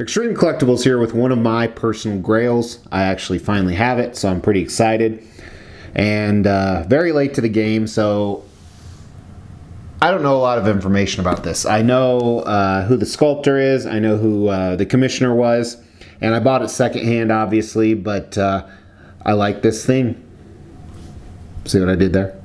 Extreme Collectibles here with one of my personal grails. I actually finally have it, so I'm pretty excited. And very late to the game, so I don't know a lot of information about this. I know who the sculptor is, I know who the commissioner was, and I bought it secondhand, obviously, but I like this thing. See what I did there?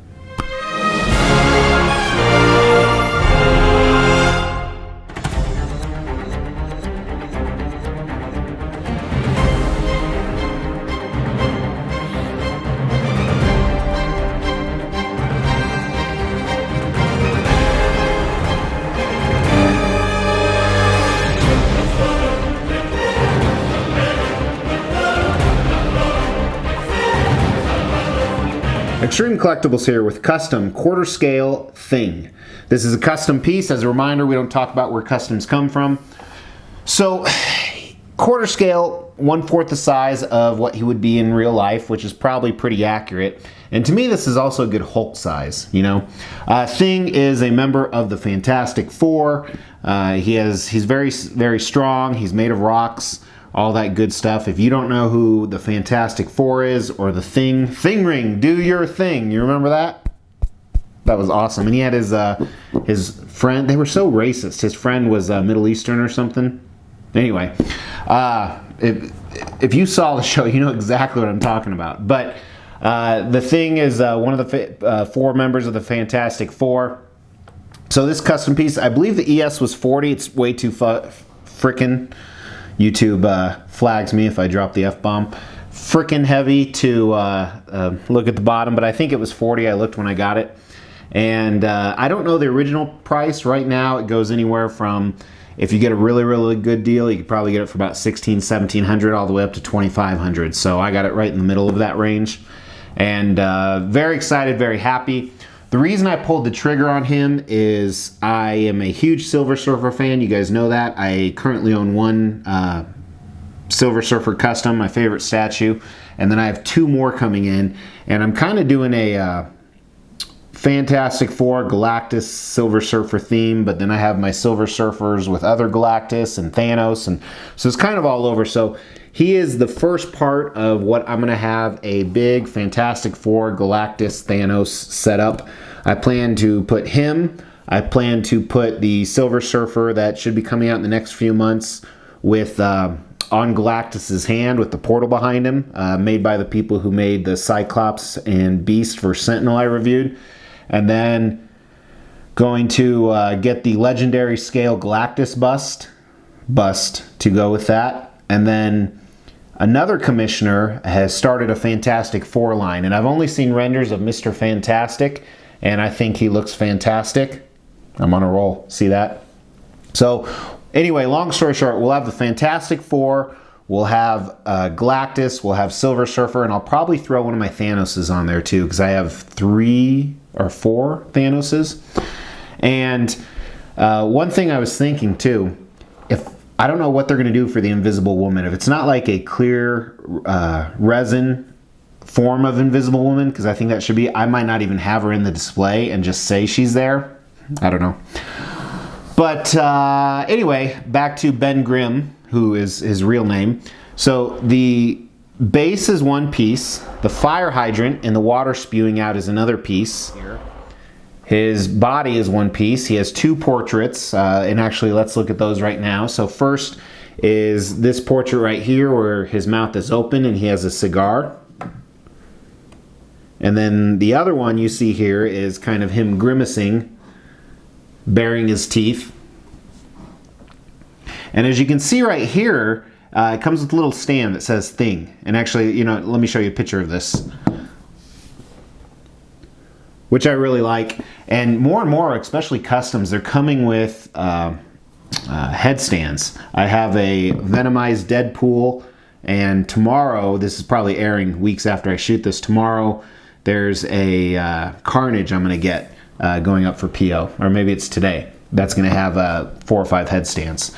Extreme Collectibles here with custom quarter scale thing. This is a custom piece. As a reminder, we don't talk about where customs come from. So quarter scale, 1/4 the size of what he would be in real life, which is probably pretty accurate. And to me, this is also a good Hulk size, you know. Thing is a member of the Fantastic Four. He's very, very strong. He's made of rocks. All that good stuff. If you don't know who the Fantastic Four is, or the Thing Ring, do your thing. You remember that? That was awesome. And he had his friend. They were so racist. His friend was Middle Eastern or something. Anyway, if you saw the show, you know exactly what I'm talking about. But the Thing is one of the 4 members of the Fantastic Four. So this custom piece, I believe the ES was 40. It's way too frickin'. YouTube flags me if I drop the F-bomb. Frickin' heavy to look at the bottom, but I think it was 40. I looked when I got it. And I don't know the original price. Right now it goes anywhere from, if you get a really, really good deal, you could probably get it for about $1,600, $1,700 all the way up to $2,500. So I got it right in the middle of that range. And very excited, very happy. The reason I pulled the trigger on him is I am a huge Silver Surfer fan. You guys know that. I currently own one Silver Surfer custom, my favorite statue. And then I have 2 more coming in. And I'm kind of doing a Fantastic Four Galactus Silver Surfer theme. But then I have my Silver Surfers with other Galactus and Thanos. And so it's kind of all over. So he is the first part of what I'm going to have a big Fantastic Four Galactus Thanos setup. I plan to put him. I plan to put the Silver Surfer that should be coming out in the next few months with on Galactus's hand with the portal behind him, made by the people who made the Cyclops and Beast for Sentinel I reviewed. And then going to get the legendary scale Galactus bust to go with that. And then another commissioner has started a Fantastic Four line, and I've only seen renders of Mr. Fantastic, and I think he looks fantastic. I'm on a roll. See that? So anyway, long story short, we'll have the Fantastic Four, we'll have Galactus, we'll have Silver Surfer, and I'll probably throw one of my Thanoses on there too, because I have 3 or 4 Thanoses. And one thing I was thinking too, I don't know what they're going to do for the Invisible Woman. If it's not like a clear resin form of Invisible Woman, because I think that should be, I might not even have her in the display and just say she's there. I don't know. But anyway, back to Ben Grimm, who is his real name. So the base is one piece. The fire hydrant and the water spewing out is another piece. His body is one piece. He has 2 portraits, and actually let's look at those right now. So first is this portrait right here where his mouth is open and he has a cigar. And then the other one you see here is kind of him grimacing, baring his teeth. And as you can see right here, it comes with a little stand that says Thing. And actually, you know, let me show you a picture of this, which I really like. And more, especially customs, they're coming with headstands. I have a Venomized Deadpool, and tomorrow, this is probably airing weeks after I shoot this, tomorrow there's a Carnage I'm going to get going up for PO, or maybe it's today. That's going to have 4 or 5 headstands.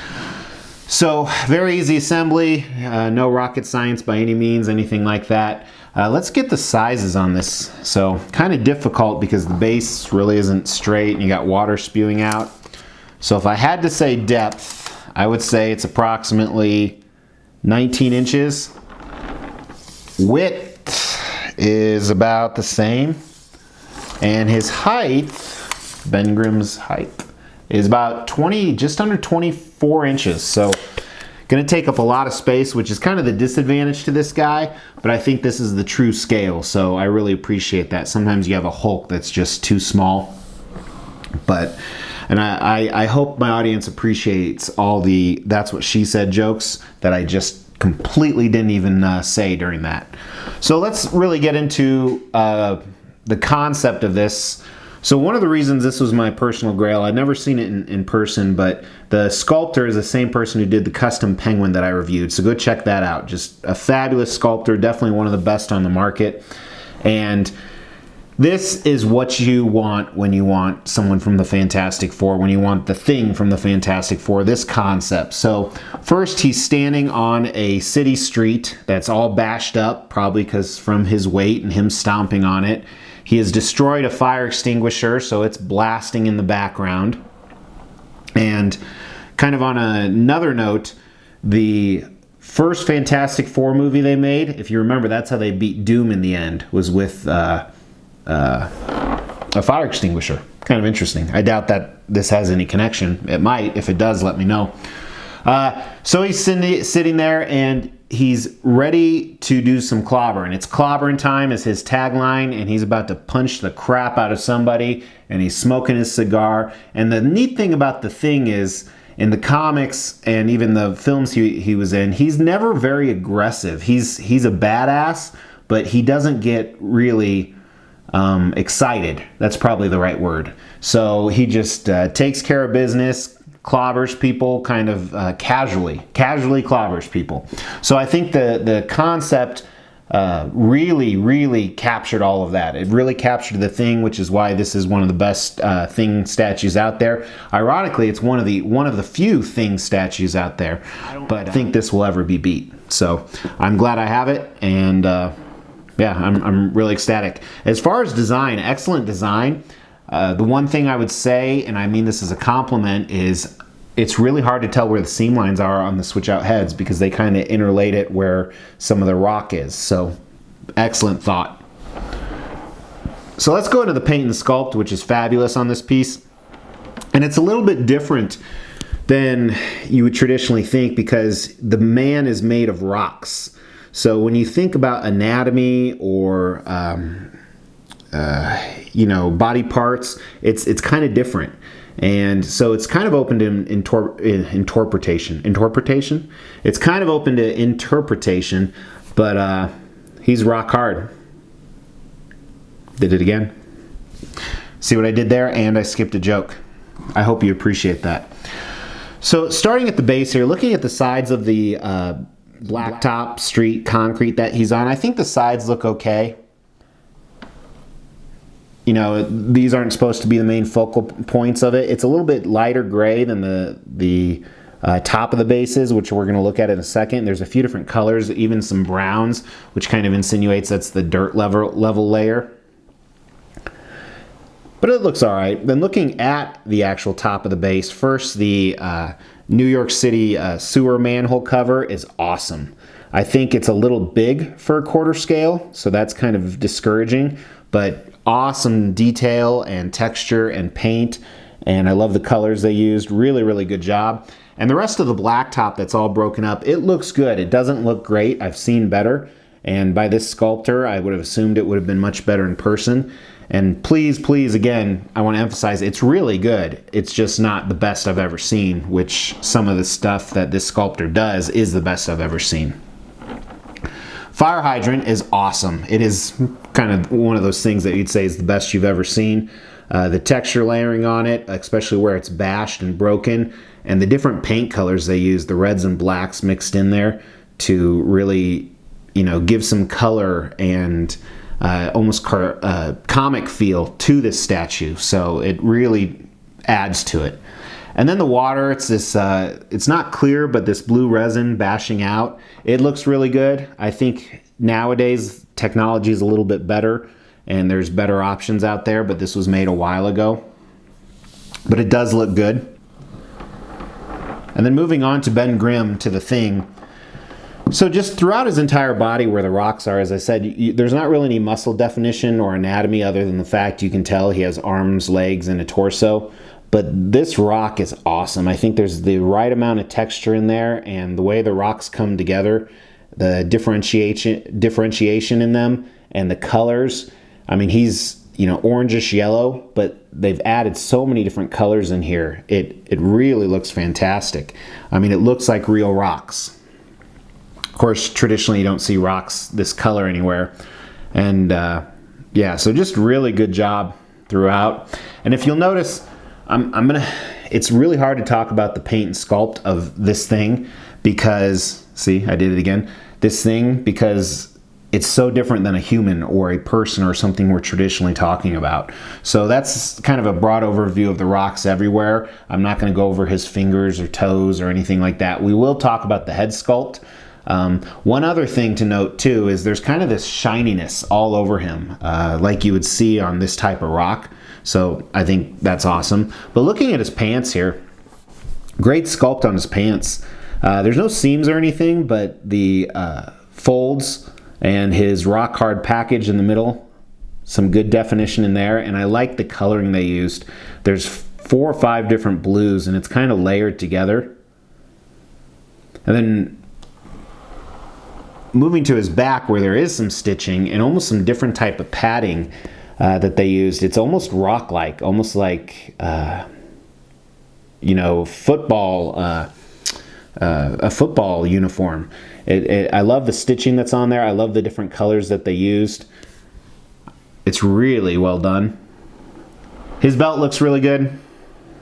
So very easy assembly, no rocket science by any means, anything like that. Let's get the sizes on this. So kind of difficult because the base really isn't straight and you got water spewing out. So if I had to say depth, I would say it's approximately 19 inches. Width is about the same. And his height, Ben Grimm's height, is about 20, just under 24 inches. So going to take up a lot of space, which is kind of the disadvantage to this guy, but I think this is the true scale, so I really appreciate that. Sometimes you have a Hulk that's just too small, and I hope my audience appreciates all the "that's what she said" jokes that I just completely didn't even say during that. So let's really get into the concept of this. So one of the reasons this was my personal grail, I'd never seen it in person, but the sculptor is the same person who did the custom penguin that I reviewed. So go check that out. Just a fabulous sculptor, definitely one of the best on the market. And this is what you want when you want someone from the Fantastic Four, when you want the Thing from the Fantastic Four, this concept. So first, he's standing on a city street that's all bashed up, probably because from his weight and him stomping on it. He has destroyed a fire extinguisher, so it's blasting in the background. And kind of on another note, the first Fantastic Four movie they made, if you remember, that's how they beat Doom in the end, was with a fire extinguisher. Kind of interesting. I doubt that this has any connection. It might. If it does, let me know. So he's sitting there, and he's ready to do some clobbering. It's clobbering time is his tagline, and he's about to punch the crap out of somebody, and he's smoking his cigar. And the neat thing about the Thing is, in the comics and even the films he was in, he's never very aggressive. He's a badass, but he doesn't get really excited. That's probably the right word. So he just takes care of business, clobbers people kind of casually clobbers people. So I think the concept really captured all of that. It really captured the Thing, which is why this is one of the best Thing statues out there. Ironically, it's one of the few Thing statues out there, but I think this will ever be beat. So I'm glad I have it, and yeah, I'm really ecstatic. As far as design, excellent design. The one thing I would say, and I mean this as a compliment, is it's really hard to tell where the seam lines are on the switch out heads because they kind of interlate it where some of the rock is. So excellent thought. So let's go into the paint and sculpt, which is fabulous on this piece. And it's a little bit different than you would traditionally think because the man is made of rocks. So when you think about anatomy or body parts, it's kind of different. And so it's kind of open to interpretation. It's kind of open to interpretation, but he's rock hard. Did it again. See what I did there? And I skipped a joke. I hope you appreciate that. So starting at the base here, looking at the sides of the blacktop street concrete that he's on, I think the sides look okay. You know, these aren't supposed to be the main focal points of it. It's a little bit lighter gray than the top of the bases, which we're going to look at in a second. There's a few different colors, even some browns, which kind of insinuates that's the dirt level layer. But it looks all right. Then looking at the actual top of the base, first the New York City sewer manhole cover is awesome. I think it's a little big for a quarter scale, so that's kind of discouraging, but awesome detail and texture and paint, and I love the colors they used. Really good job. And the rest of the blacktop that's all broken up, it looks good. It doesn't look great. I've seen better, and by this sculptor, I would have assumed it would have been much better in person. And please, again, I want to emphasize, it's really good. It's just not the best I've ever seen, which some of the stuff that this sculptor does is the best I've ever seen. Fire hydrant is awesome. It is kind of one of those things that you'd say is the best you've ever seen. The texture layering on it, especially where it's bashed and broken, and the different paint colors they use, the reds and blacks mixed in there to really, give some color and almost comic feel to this statue. So it really adds to it. And then the water, it's this, it's not clear, but this blue resin bashing out. It looks really good. I think nowadays technology is a little bit better and there's better options out there, but this was made a while ago. But it does look good. And then moving on to Ben Grimm, to the Thing. So just throughout his entire body where the rocks are, as I said, there's not really any muscle definition or anatomy other than the fact you can tell he has arms, legs, and a torso. But this rock is awesome. I think there's the right amount of texture in there, and the way the rocks come together, the differentiation in them, and the colors. I mean, he's, orangish yellow, but they've added so many different colors in here. It really looks fantastic. I mean, it looks like real rocks. Of course, traditionally you don't see rocks this color anywhere. And yeah, so just really good job throughout. And if you'll notice, it's really hard to talk about the paint and sculpt of this thing because, see, I did it again. This thing, because it's so different than a human or a person or something we're traditionally talking about. So that's kind of a broad overview of the rocks everywhere. I'm not going to go over his fingers or toes or anything like that. We will talk about the head sculpt. One other thing to note too is there's kind of this shininess all over him, like you would see on this type of rock. So I think that's awesome. But looking at his pants here, great sculpt on his pants. There's no seams or anything, but the folds and his rock hard package in the middle, some good definition in there. And I like the coloring they used. There's 4 or 5 different blues and it's kind of layered together. And then moving to his back where there is some stitching and almost some different type of padding that they used. It's almost rock-like, almost like, football, a football uniform. I love the stitching that's on there. I love the different colors that they used. It's really well done. His belt looks really good.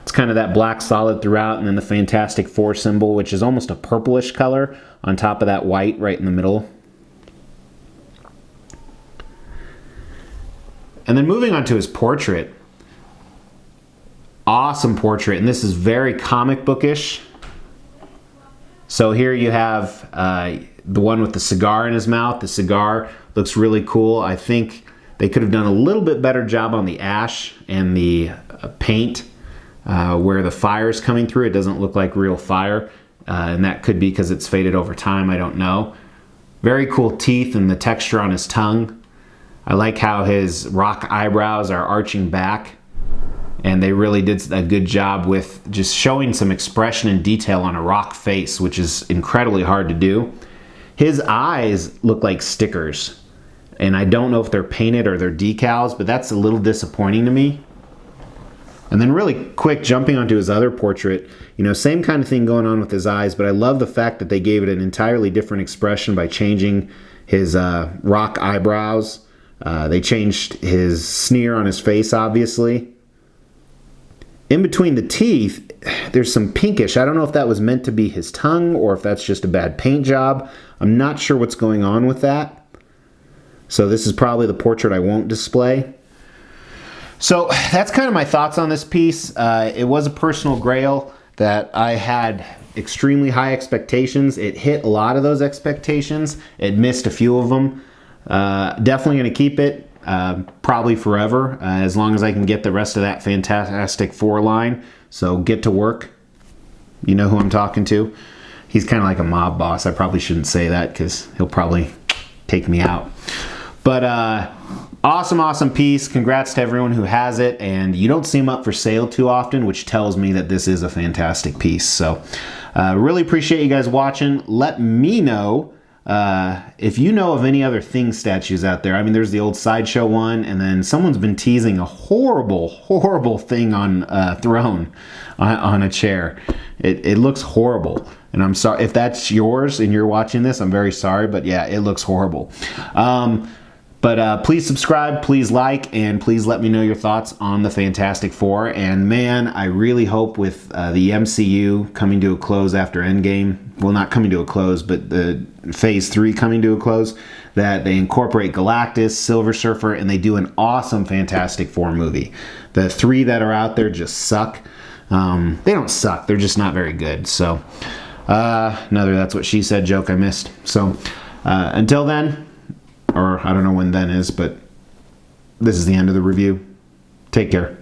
It's kind of that black solid throughout, and then the Fantastic Four symbol, which is almost a purplish color on top of that white right in the middle. And then moving on to his portrait. Awesome portrait, and this is very comic bookish. So here you have the one with the cigar in his mouth. The cigar looks really cool. I think they could have done a little bit better job on the ash and the paint. Where the fire is coming through, it doesn't look like real fire, and that could be because it's faded over time, I don't know. Very cool teeth and the texture on his tongue. I like how his rock eyebrows are arching back, and they really did a good job with just showing some expression and detail on a rock face, which is incredibly hard to do. His eyes look like stickers, and I don't know if they're painted or they're decals, but that's a little disappointing to me. And then really quick, jumping onto his other portrait, same kind of thing going on with his eyes, but I love the fact that they gave it an entirely different expression by changing his rock eyebrows. They changed his sneer on his face, obviously. In between the teeth, there's some pinkish. I don't know if that was meant to be his tongue or if that's just a bad paint job. I'm not sure what's going on with that. So this is probably the portrait I won't display. So that's kind of my thoughts on this piece. It was a personal grail that I had extremely high expectations. It hit a lot of those expectations. It missed a few of them. Definitely going to keep it probably forever, as long as I can get the rest of that Fantastic Four line. So get to work. You know who I'm talking to. He's kind of like a mob boss. I probably shouldn't say that because he'll probably take me out. But awesome piece. Congrats to everyone who has it. And you don't see them up for sale too often, which tells me that this is a fantastic piece. So really appreciate you guys watching. Let me know if you know of any other Thing statues out there. I mean, there's the old Sideshow one, and then someone's been teasing a horrible thing on a throne, on a chair. It looks horrible. And I'm sorry if that's yours and you're watching this. I'm very sorry, but yeah, it looks horrible. But please subscribe, please like, and please let me know your thoughts on the Fantastic Four. And man, I really hope with the MCU coming to a close after Endgame, well, not coming to a close, but the Phase 3 coming to a close, that they incorporate Galactus, Silver Surfer, and they do an awesome Fantastic Four movie. The 3 that are out there just suck. They don't suck, they're just not very good. So another That's What She Said joke I missed. So until then, or I don't know when then is, but this is the end of the review. Take care.